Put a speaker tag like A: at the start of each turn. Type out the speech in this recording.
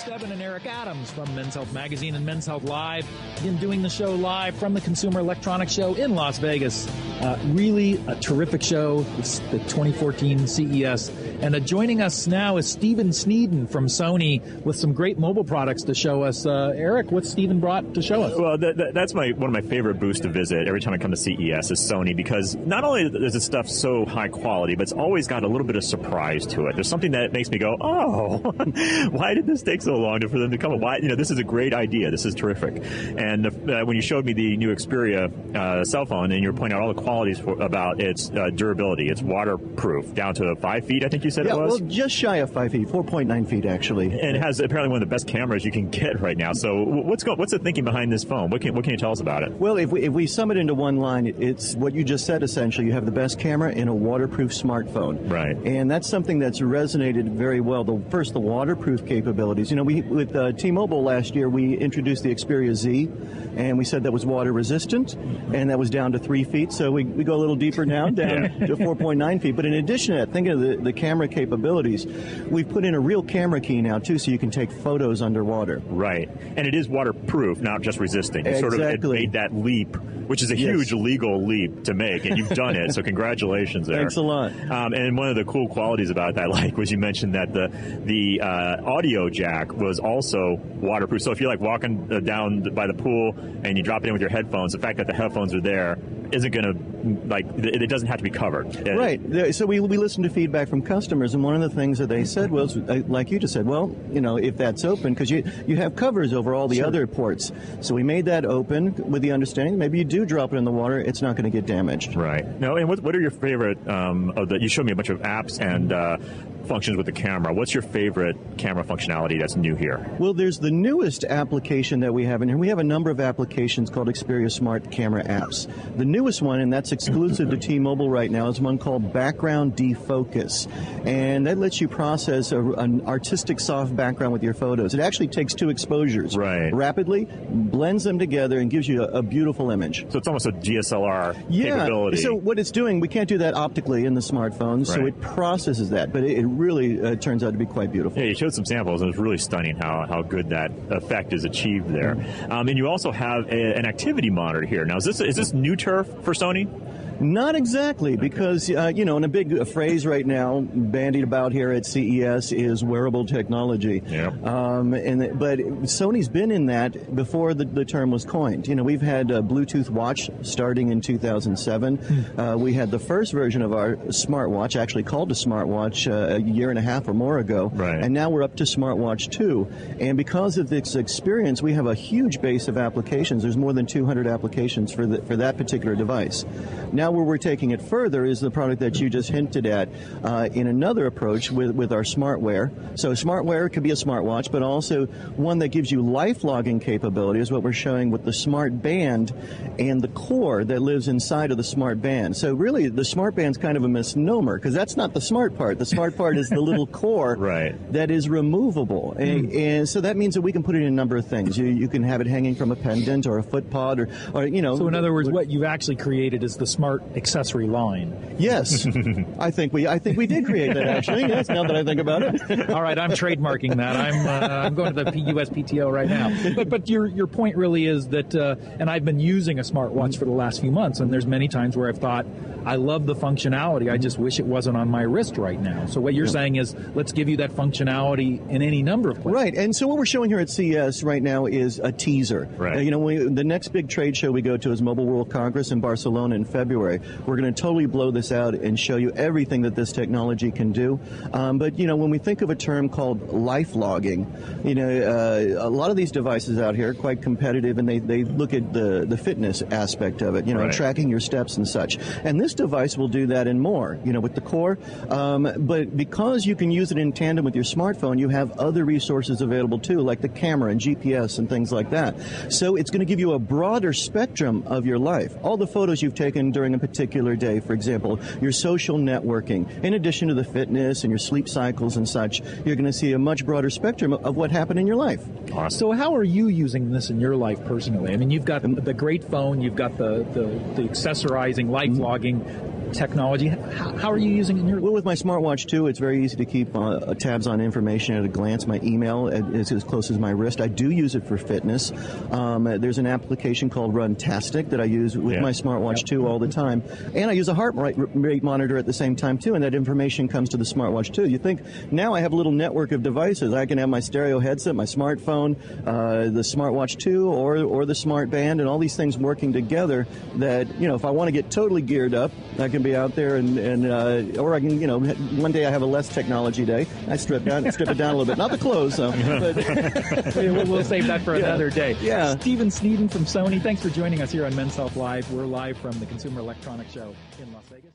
A: Stephen and Eric Adams from Men's Health Magazine and Men's Health Live. Been doing the show live from the Consumer Electronics Show in Las Vegas. Really a terrific show. It's the 2014 CES. And joining us now is Stephen Sneeden from Sony with some great mobile products to show us. Eric, what's Stephen brought to show us?
B: Well, that's one of my favorite booths to visit every time I come to CES is Sony, because not only is the stuff so high quality, but it's always got a little bit of surprise to it. There's something that makes me go, oh, why did this take so long for them to come? Why, this is a great idea. This is terrific. And when you showed me the new Xperia cell phone, and you're pointing out all the qualities about its durability, it's waterproof down to 5 feet, I think you said it was?
C: Well, just shy of 5 feet, 4.9 feet actually.
B: And it has apparently one of the best cameras you can get right now. So what's the thinking behind this phone? What can you tell us about it?
C: Well, if we sum it into one line, it's what you just said essentially. You have the best camera in a waterproof smartphone.
B: Right.
C: And that's something that's resonated very well. First, the waterproof capabilities. With T-Mobile last year, we introduced the Xperia Z, and we said that was water resistant, and that was down to 3 feet. So we go a little deeper now, down to 4.9 feet. But in addition to that, think of the camera capabilities. We've put in a real camera key now, too, so you can take photos underwater.
B: Right. And it is waterproof, not just resistant. You
C: exactly.
B: sort of made that leap, which is a huge legal leap to make, and you've done it, so congratulations there.
C: Thanks a lot.
B: And one of the cool qualities about it that I like was you mentioned that the audio jack was also waterproof. So if you're like walking down by the pool and you drop it in with your headphones, the fact that the headphones are there isn't going to, it doesn't have to be covered.
C: Right. So we listened to feedback from customers, and one of the things that they said was, like you just said, well, if that's open, because you have covers over all the other ports. So we made that open with the understanding maybe you do drop it in the water, it's not going to get damaged.
B: Right. Now, and what are your favorite, you showed me a bunch of apps and functions with the camera. What's your favorite camera functionality that's new here?
C: Well, there's the newest application that we have in here. We have a number of applications called Xperia Smart Camera Apps. The newest one, and that's exclusive to T-Mobile right now, is one called Background Defocus. And that lets you process an artistic soft background with your photos. It actually takes 2 exposures rapidly, blends them together, and gives you a beautiful image.
B: So it's almost a DSLR capability.
C: So what it's doing, we can't do that optically in the smartphones, so it processes that. But it really turns out to be quite beautiful.
B: Yeah, you showed some samples, and it was really stunning how good that effect is achieved there. And you also have an activity monitor here. Now, is this new turf for Sony?
C: Not exactly, because, and a big phrase right now bandied about here at CES is wearable technology.
B: Yep.
C: But Sony's been in that before the term was coined. We've had a Bluetooth watch starting in 2007. We had the first version of our smartwatch, actually called a smartwatch, a year and a half or more ago.
B: Right.
C: And now we're up to smartwatch 2. And because of this experience, we have a huge base of applications. There's more than 200 applications for that particular device. Now where we're taking it further is the product that you just hinted at in another approach with our smartwear. So smartwear could be a smartwatch, but also one that gives you life logging capability is what we're showing with the smart band and the core that lives inside of the smart band. So really the smart band's kind of a misnomer, because that's not the smart part. The smart part is the little core that is removable. And so that means that we can put it in a number of things. You can have it hanging from a pendant or a foot pod or
A: So in other words, what you've actually created is the smart accessory line.
C: Yes. I think we did create that, actually. Yes, now that I think about it.
A: All right, I'm trademarking that. I'm going to the USPTO right now. But your point really is that, and I've been using a smartwatch for the last few months, and there's many times where I've thought, I love the functionality, I just wish it wasn't on my wrist right now. So what you're saying is, let's give you that functionality in any number of places.
C: Right, and so what we're showing here at CES right now is a teaser.
B: Right.
C: The next big trade show we go to is Mobile World Congress in Barcelona in February. We're going to totally blow this out and show you everything that this technology can do. But when we think of a term called life logging, a lot of these devices out here are quite competitive, and they look at the fitness aspect of it, tracking your steps and such. And this device will do that and more, with the core. But because you can use it in tandem with your smartphone, you have other resources available too, like the camera and GPS and things like that. So it's going to give you a broader spectrum of your life. All the photos you've taken during a particular day, for example, your social networking, in addition to the fitness and your sleep cycles and such, you're going to see a much broader spectrum of what happened in your life.
A: Awesome. So how are you using this in your life personally? I mean, you've got the great phone, you've got the accessorizing, life logging. technology. How are you using it in your
C: Well, with my smartwatch, too, it's very easy to keep tabs on information at a glance. My email is as close as my wrist. I do use it for fitness. There's an application called Runtastic that I use with my smartwatch, too, all the time. And I use a heart rate monitor at the same time, too, and that information comes to the smartwatch, too. You think, now I have a little network of devices. I can have my stereo headset, my smartphone, the smartwatch, too, or the smart band, and all these things working together that, if I want to get totally geared up, I can be out there or I can, one day I have a less technology day. I strip it down a little bit. Not the clothes, though. But
A: we'll save that for another day.
C: Yeah.
A: Stephen Sneeden from Sony, thanks for joining us here on Men's Health Live. We're live from the Consumer Electronics Show in Las Vegas.